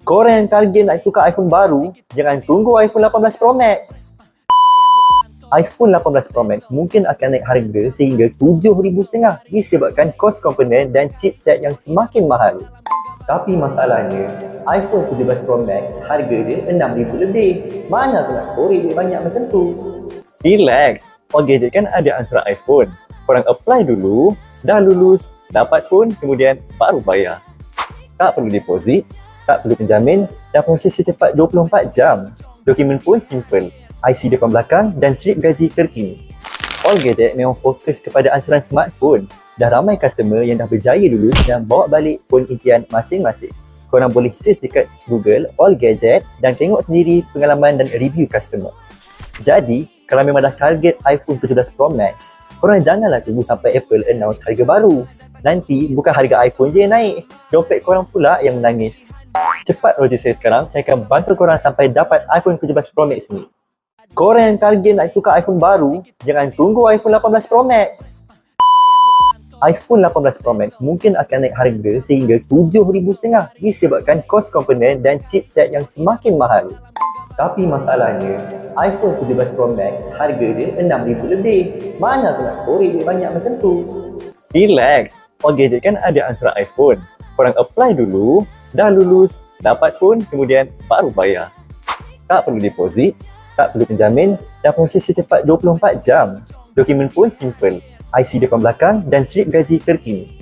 Korang yang target nak tukar iPhone baru, jangan tunggu iPhone 18 Pro Max. iPhone 18 Pro Max mungkin akan naik harga sehingga RM7,500 disebabkan kos komponen dan chipset yang semakin mahal. Tapi masalahnya, iPhone 17 Pro Max harga dia RM6,000 lebih. Mana tu nak korek duit banyak macam tu? Relax, All Gadget kan ada ansuran iPhone. Korang apply dulu, dah lulus, dapat phone, kemudian baru bayar. Tak perlu deposit, tak perlu penjamin dan proses secepat 24 jam. Dokumen pun simple, IC depan belakang dan slip gaji terkini. All Gadget memang fokus kepada ansuran smartphone. Dah ramai customer yang dah berjaya dulu dan bawa balik phone impian masing-masing. Korang boleh search dekat Google All Gadget dan tengok sendiri pengalaman dan review customer. Jadi, kalau memang dah target iPhone 17 Pro Max, korang janganlah tunggu sampai Apple announce harga baru. Nanti bukan harga iPhone je yang naik, dompet korang pula yang menangis. Cepat logis saya sekarang, saya akan bantu korang sampai dapat iPhone 17 Pro Max ni. Korang yang target nak tukar iPhone baru, jangan tunggu iPhone 18 Pro Max. iPhone 18 Pro Max mungkin akan naik harga sehingga RM7,500 disebabkan kos komponen dan chipset yang semakin mahal. Tapi masalahnya, iPhone 17 Pro Max harga dia RM6,000 lebih. Mana tu nak korek duit banyak macam tu? Relax, All Gadget kan ada ansuran iPhone. Korang apply dulu, dah lulus, dapat phone, kemudian baru bayar. Tak perlu deposit, tak perlu penjamin dan proses secepat 24 jam. Dokumen pun simple, IC depan belakang dan slip gaji terkini.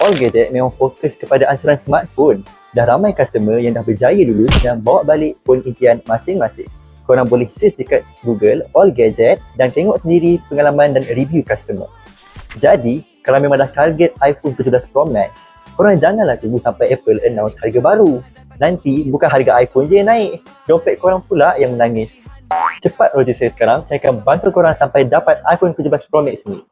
All Gadget memang fokus kepada ansuran smartphone. Dah ramai customer yang dah berjaya dulu dan bawa balik phone impian masing-masing. Korang boleh search dekat Google All Gadget dan tengok sendiri pengalaman dan review customer. Jadi, kalau memang dah target iPhone 17 Pro Max, korang janganlah tunggu sampai Apple announce harga baru. Nanti bukan harga iPhone je yang naik, dompet korang pula yang menangis. Cepat logis saya sekarang, saya akan bantu korang sampai dapat iPhone 17 Pro Max ni.